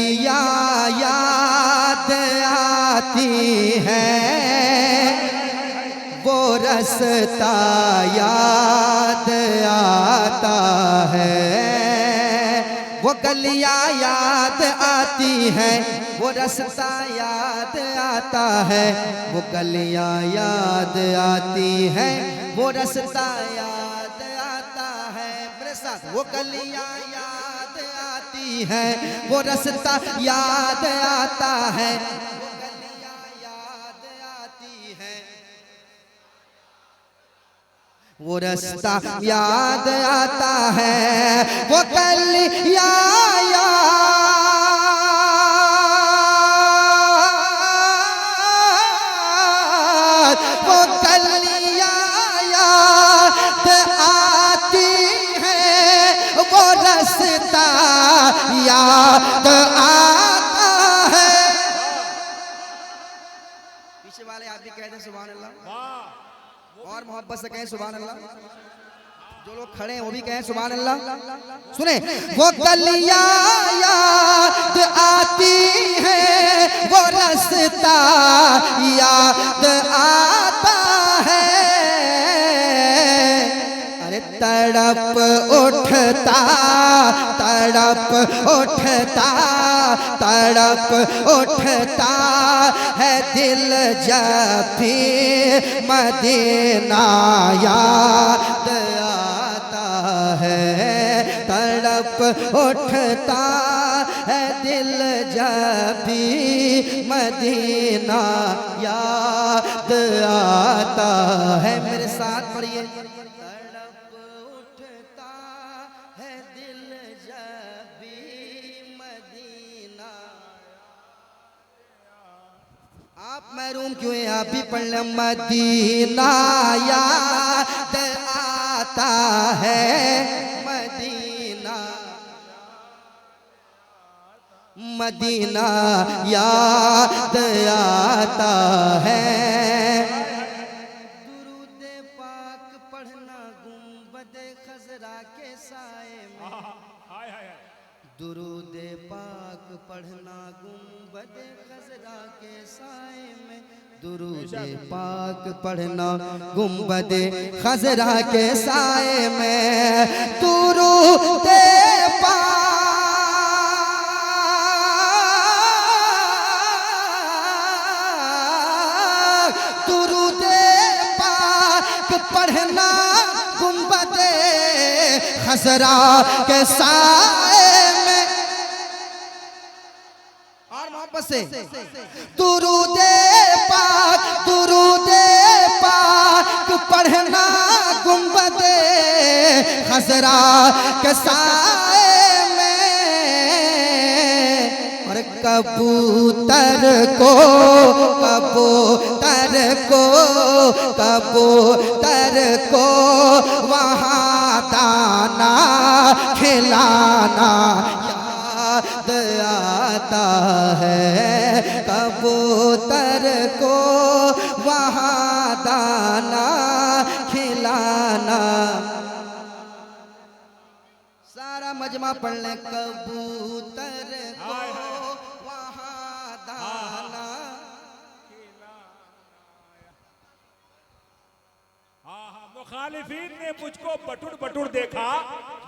या याद आती है, वो रास्ता याद आता है। वो गलियां याद आती हैं, वो रास्ता याद आता है। वो गलियां याद आती हैं, वो रास्ता याद आता है। मेरे साथ, वो गलियां याद आती हैं, वो रास्ता याद आता है। वो गलियां याद आती हैं, वो रास्ता याद आता है। वो गलियां वो गलियां याद आती हैं, वो रास्ता याद आता है। पीछे वाले आप भी कहते हैं सुभान अल्लाह, और मोहब्बत से कहें सुभान अल्लाह। जो लोग खड़े हैं वो भी कहें सुभान अल्लाह। सुने, वो गलियां याद आती हैं, वो रास्ता याद आता है। अरे तड़प उठता, तड़प उठता, तड़प उठता है दिल जब भी मदीना याद आता है। तड़प उठता है दिल जब भी मदीना याद आता है। मेरे साथ पढ़िए, तड़प उठता है दिल जब भी मदीना। आप महरूम क्यों हैं? आप भी पढ़ लें। मदीना याद आता है, मदीना, मदीना याद आता है। दुरूद पाक पढ़ना गुंबद खजरा के साए में, दुरूद पाक पढ़ना गुंबद खजरा के साए में। दुरूद पाक पढ़ना गुंबद खजरा के साए में। दुरूद पाक, दुरूद पाक पढ़ना गुंबद खजरा के साए में। और मोहब्बत से, दुरूद पाक, दुरूद पाक पढ़ना गुंबद खजरा के साए में। और कबूतर को, कबूतर को, कबूतर को वहाँ दाना खिलाना याद आता है। कबूतर को वहाँ दाना खिलाना। सारा मजमा पढ़ ले। कबूतर को वहाँ दाना। मुखालिफीन ने मुझको बटुर बटुर देखा,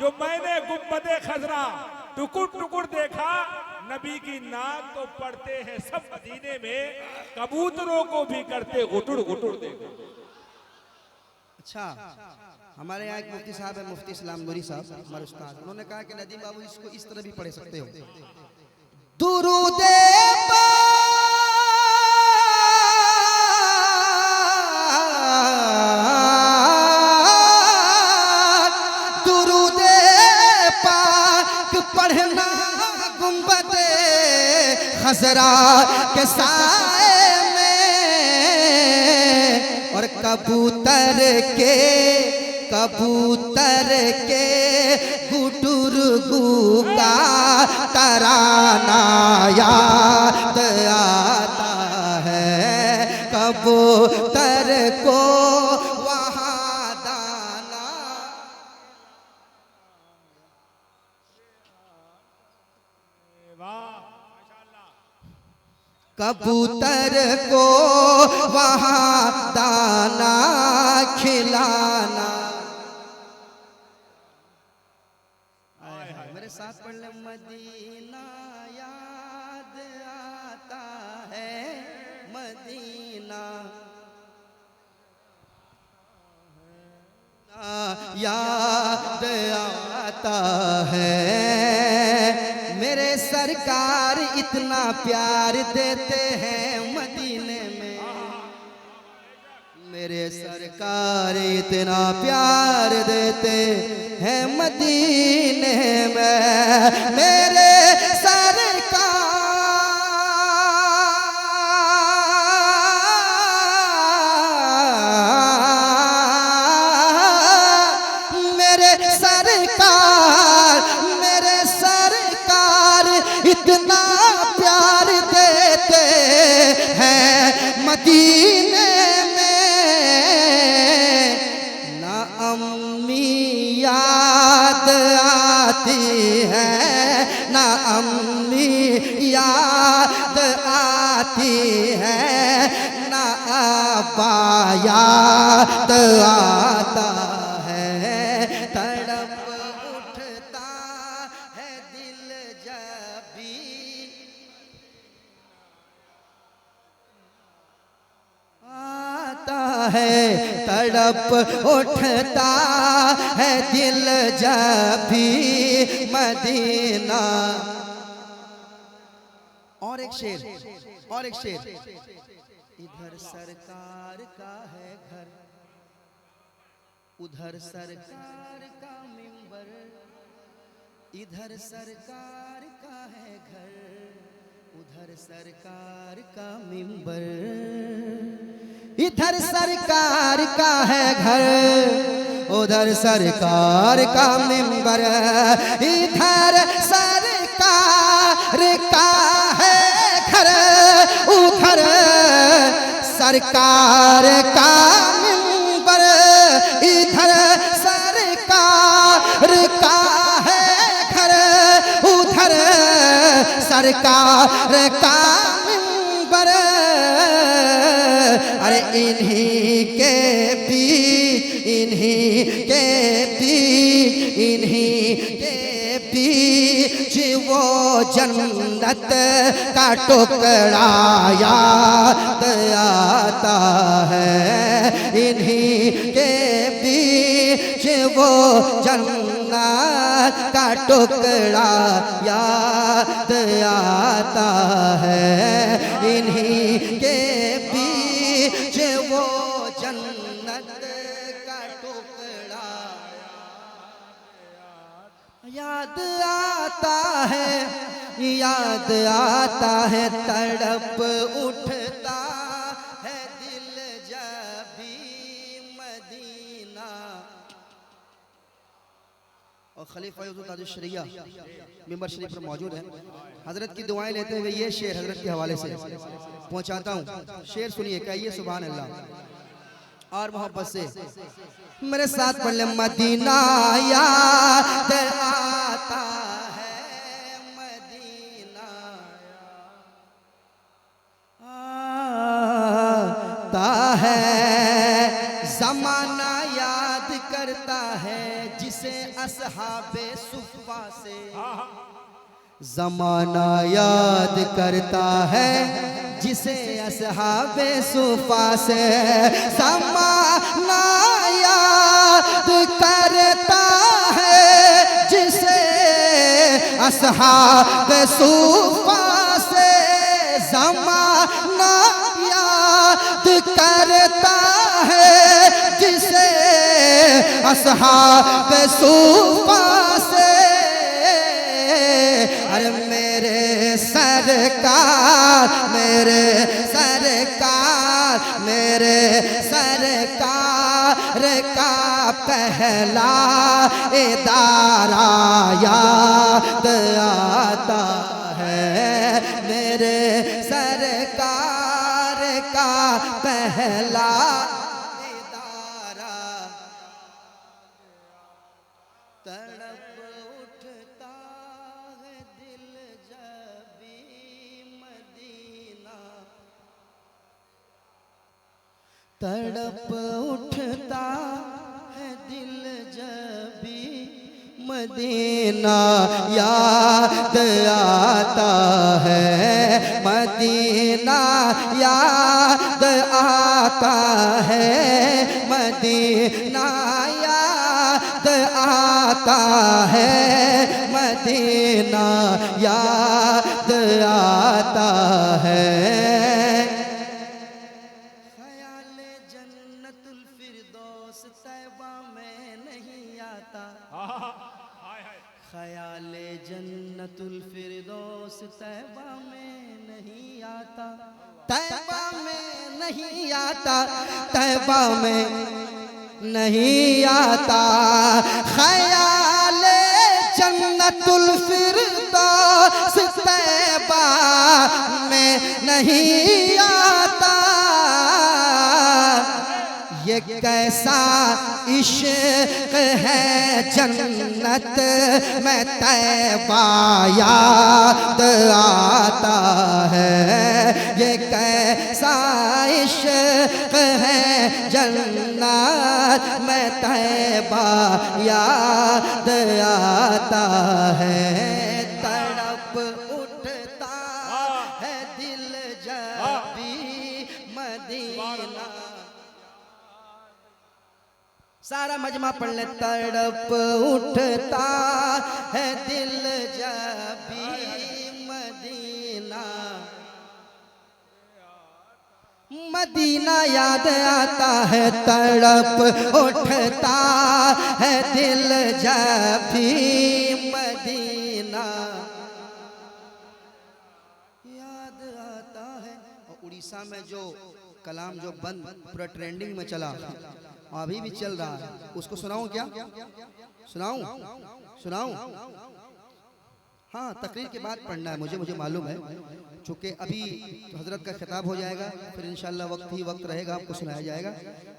जो मैंने गुंबदे खजरा टुकुर टुकुर देखा। नबी की नाक तो पढ़ते हैं सब मदीने में, कबूतरों को भी करते गुटुर गुटुर देखा। अच्छा, हमारे यहाँ एक मुफ्ती साहब है, मुफ्ती इस्लाम नूरी साहब, हमारे उस्ताद, उन्होंने कहा कि नदीम बाबू इसको इस तरह भी पढ़ सकते हो। दुरूद पाक पढ़ना गुंबद खजरा के साए में। और कबूतर के, कबूतर के गुटुर गू का तराना याद आता है। कबूतर को वहाँ दाना। वाह कबूतर को वहाँ दाना खिलाना। मेरे साथ पढ़ ले। मदीना याद आता है, मदीना याद आता है। मेरे सरकार इतना प्यार देते हैं मदीने में, मेरे सरकार इतना प्यार देते हैं मदीने में। मेरे सरकार इतना प्यार देते हैं मदीने में। ना अम्मी याद आती है, ना अम्मी याद आती है, ना अब्बा याद आता है। तड़प उठता है दिल जब भी आता है, तड़प उठता है दिल जब भी मदीना। और एक शेर, और एक शेर। इधर सरकार का है घर, उधर सरकार का मिंबर। इधर सरकार का है घर, उधर सरकार का मिंबर। इधर सरकार का है घर, उधर सरकार का मिंबर। इधर सरकार का है घर, उधर सरकार का मिंबर। इधर सरकार का है घर, उधर सरकार का मिंबर। अरे इन्हीं के बीच, इन्हीं के बीच, इन्हीं के बीच वो जन्नत का टुकड़ा याद आता है। इन्हीं के बीच वो जन्नत का टुकड़ा याद आता है। इन्हीं के बीच वो जन्नत का टुकड़ा याद आता है, याद आता है। तड़प उठता है दिल जब भी मदीना। और खलीफा ताजुल शरिया मिंबर शरीफ पर मौजूद है। हजरत की दुआएं लेते हुए ये शेर हजरत के हवाले से पहुंचाता हूँ। शेर सुनिए, कहिए सुभान अल्लाह और मोहब्बत से। मेरे साथ पढ़ ले। मदीना याद आता है, मदीना आता है। जमाना याद करता है जिसे असहाबे सुफ़ा से। जमाना याद करता है जिसे असहाबे सुफ़ा से। जमाना याद करता है जिसे असहाबे सुफ़ा से। जमाना याद करता है जिसे असहाबे सुफ़ा से। अरे मेरे सरकार, मेरे सरकार, मेरे सरकार का पहला इदारा याद आता है। मेरे सरकार का पहला इदारा। तड़प उठता है दिल जब भी मदीना तड़प उठता है दिल जब भी मदीना याद आता है, मदीना याद आता है, मदीना याद आता है, मदीना याद आता है। ख्याल जन्नतुल फिरदौस तैबा में नहीं आता, ख्याल जन्नतुल फिरदौस तैबा में नहीं आता, तैबा में नहीं आता, तैबा में नहीं आता। ख्याल जन्नतुल फिरदौस तैबा में नहीं आता। ये कैसा इश्क है जन्नत में तैबा याद आता है, ये कैसा इश्क है जन्नत में तैबा याद आता है। तड़प उठता है दिल जब भी मदीना। सारा मजमा पढ़ ले। तड़प उठता है दिल जब भी मदीना, मदीना याद आता है। तड़प उठता है दिल जब भी मदीना याद आता है। और उड़ीसा में जो कलाम जो बंद पूरा ट्रेंडिंग में चला, अभी भी चल रहा है, उसको सुनाऊं क्या? सुनाऊं? सुनाऊं? हाँ, तकरीर के बाद पढ़ना है मुझे मालूम है, चूँकि अभी हजरत का खिताब हो जाएगा, फिर इंशाल्लाह वक्त ही वक्त रहेगा, आपको सुनाया जाएगा।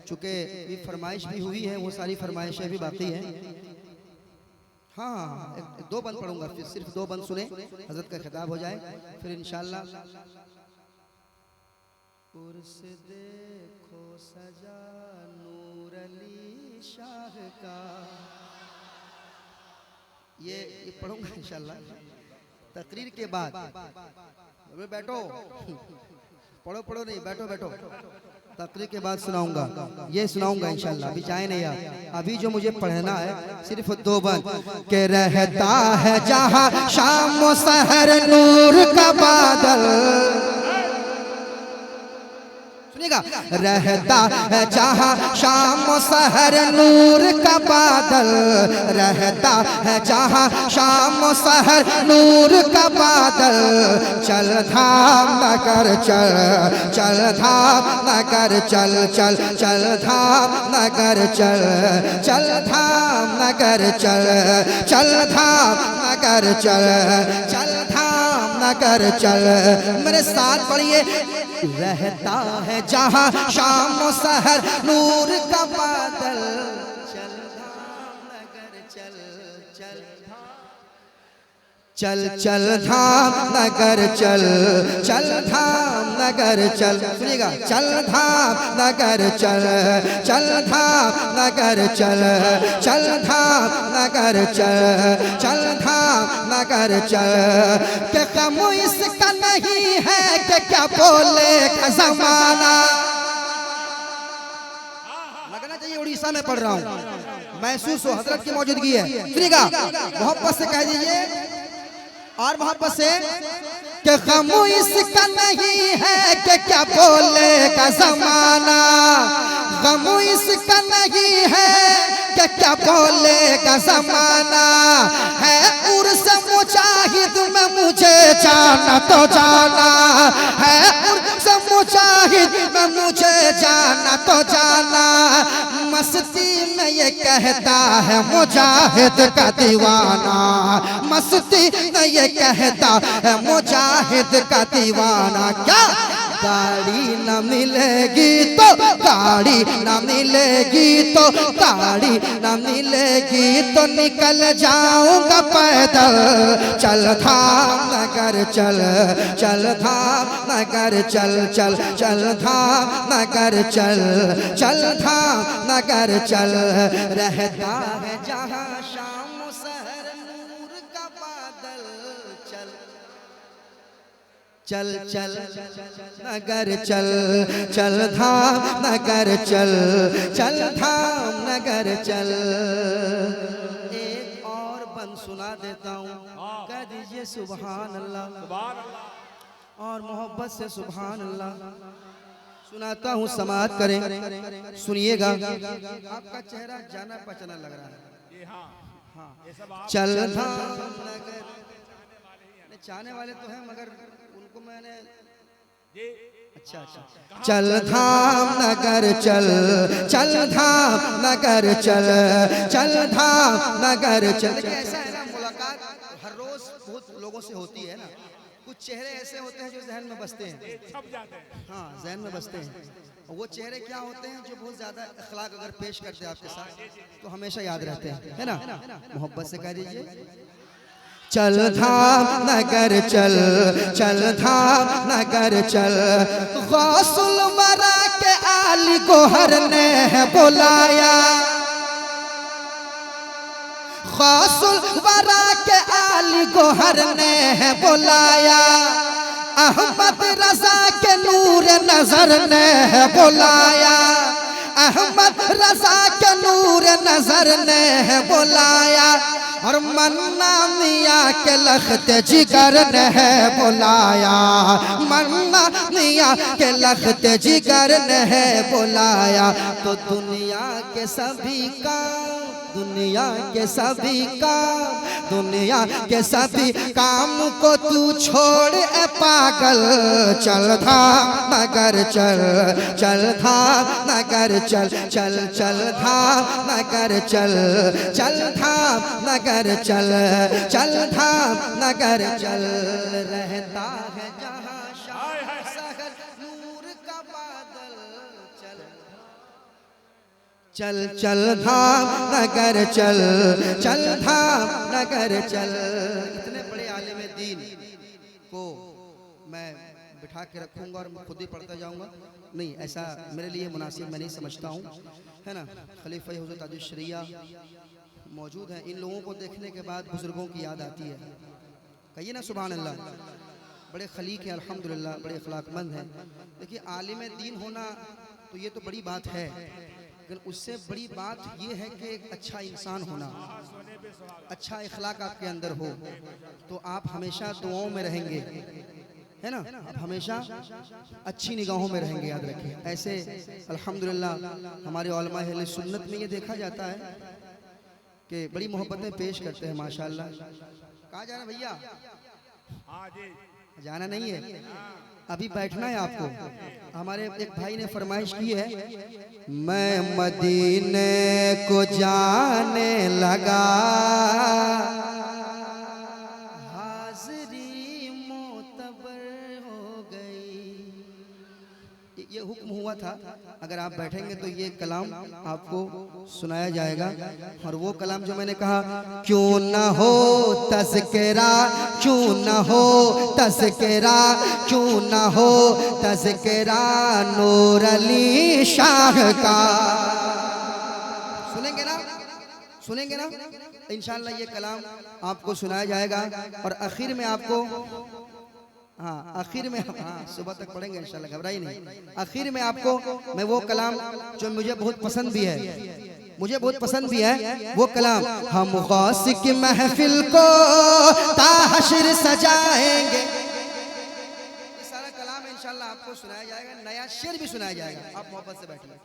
चूँकि ये फरमाइश भी हुई है, वो सारी फरमाइशें भी बाकी हैं। हाँ, दो बंद पढ़ूंगा, फिर सिर्फ दो बंद सुने, हजरत का खिताब हो जाए, फिर इंशाल्लाह। उर्स देखो सजा नूर अली शाह का, ये पढ़ूंगा इंशाल्लाह तकरीर के बाद। बैठो, पढ़ो नहीं, बैठो। तकरीर के बाद सुनाऊंगा, ये सुनाऊंगा इंशाल्लाह। अभी जाए नहीं आप, अभी जो मुझे पढ़ना है सिर्फ दो बंद के रहता है जहां शाम सहर नूर का बादल। रहता है जहां शाम सहर नूर का बादल, रहता है जहां शाम सहर नूर का बादल। चल धाम नगर चल, चल धाम नगर चल, चल चल धाम नगर चल, चल धाम नगर चल, चल धाम नगर चल, चल धाम नगर चल। मेरे साथ पढ़िए। रहता है जहां शाम सहर नूर का बादल, चल धाम नगर चल, चल चल धाम नगर चल, चल धाम नगर चल। सुनिएगा, चल धाम नगर चल, चल धाम नगर चल, चल धाम नगर चल, चल धाम नगर चल। क्या कम इसका नहीं है कि क्या बोले का जमाना। लगना चाहिए उड़ीसा में पढ़ रहा हूँ, महसूस हो हजरत की मौजूदगी है। सुनिएगा, मोहब्बत से कह दीजिए और मोहब्बत से कि गम इसका नहीं है कि क्या बोले का जमाना। गम इसका नहीं है कि क्या बोले का जमाना। है उर्स मुजाहिद में मुझे जाना तो जाना है, उर्स मुजाहिद में मुझे जाना तो जाना। मस्ती में ये कहता है मुजाहिद का दीवाना, मस्ती में ये कहता है मुजाहिद का दीवाना। क्या गाड़ी न मिलेगी तो गाड़ी न मिलेगी तो गाड़ी न मिलेगी तो निकल जाऊंगा पैदल। चल धाम नगर चल, चल धाम नगर चल, चल चल धाम नगर चल, चल धाम नगर चल। रहता है जहाँ शाम शहर नूर का बादल। चल चल चल नगर चल, चल धाम नगर चल, चल धाम नगर चल। एक और बंद सुना देता हूँ, कह दीजिए सुभान अल्लाह, सुभान अल्लाह। और मोहब्बत से सुभान अल्लाह। सुनाता हूँ, समाअत करें, सुनिएगा। आपका चेहरा जाना पहचाना लग रहा है। ये हाँ हाँ, ये सब आप चल धाम नगर। चाहने वाले तो हैं मगर उनको मैंने ये अच्छा अच्छा। चल धाम नगर चल, चल धाम नगर चल, चल धाम नगर चल। ऐसा है ना, मुलाकात हर रोज बहुत लोगों से होती है ना। कुछ चेहरे ऐसे होते हैं जो जहन में बसते हैं, छप जाते हैं। हाँ जहन में बसते हैं। और वो चेहरे क्या होते हैं जो बहुत ज्यादा अखलाक अगर पेश करते हैं आपके साथ तो हमेशा याद रहते हैं, है ना। मोहब्बत से कह दीजिए चल धाम नगर चल, चल धाम नगर चल। गौसुल वरा के आली गोहर ने है बुलाया, गौसुल वरा के आली गोहर ने है बुलाया। अहमद रजा के नूर नजर ने है बुलाया, अहमद रजा के नूर नजर ने है बुलाया। और मन्ना मियाँ के लख्त जिगर ने है बुलाया, मन्ना मियाँ के लख्त जिगर ने है बुलाया। तो दुनिया के सभी काम, दुनिया के सभी काम, दुनिया के सभी काम को तू छोड़ ए पागल। चल धाम नगर चल, चल धाम नगर चल, चल चल धाम नगर चल, चल धाम नगर चल, चल धाम नगर चल। रहता है जहाँ शाम शहर नूर का बादल। चल चल चल धाम नगर चल, चल धाम नगर चल। इतने बड़े आलिम दीन को मैं बिठा के रखूंगा और मैं खुद ही पढ़ता जाऊंगा, नहीं ऐसा मेरे लिए मुनासिब मैं नहीं समझता हूँ, है ना। खलीफा हुज़ूर ताजुल शरिया मौजूद हैं। इन लोगों को देखने के बाद बुजुर्गों की याद आती है। कहिए ना सुभान अल्लाह। बड़े खलीक हैं अल्हम्दुलिल्लाह, बड़े अखलाकमंद हैं। देखिए आलिम दीन होना तो ये तो बड़ी बात है, लेकिन उससे बड़ी बात ये है कि एक अच्छा इंसान होना, अच्छा इखलाक आपके अंदर हो तो आप हमेशा दुआओं में रहेंगे, है ना। आप हमेशा अच्छी निगाहों में रहेंगे, याद रखिए। ऐसे अल्हम्दुलिल्लाह हमारे उलमा अहले सुन्नत में ये देखा जाता है कि बड़ी मोहब्बतें पेश करते हैं माशाअल्लाह। कहाँ जाना भैया? जाना नहीं है, अभी बैठना है आपको। हमारे एक भाई ने फरमाइश की है, मैं मदीने को जाने लगा, हाज़री मोतबर हो गई। ये हुक्म हुआ था, अगर आप बैठेंगे तो ये कलाम आपको सुनाया जाएगा। और वो कलाम जो मैंने कहा, क्यों न हो तज़किरा, क्यों न हो तज़किरा, क्यों न हो तज़किरा नूर अली शाह का। सुनेंगे ना, सुनेंगे ना इंशाअल्लाह ये कलाम आपको सुनाया जाएगा। और आखिर में आपको, हाँ आखिर में, हाँ सुबह तक पढ़ेंगे इंशाल्लाह, घबराइए नहीं। आखिर में आपको मैं वो कलाम जो मुझे बहुत पसंद भी है, मुझे बहुत पसंद भी है वो कलाम, हम गौस की महफिल को ताहशर सजाएंगे। ये सारा कलाम इंशाल्लाह आपको सुनाया जाएगा, नया शेर भी सुनाया जाएगा। आप मोहब्बत से बैठिए।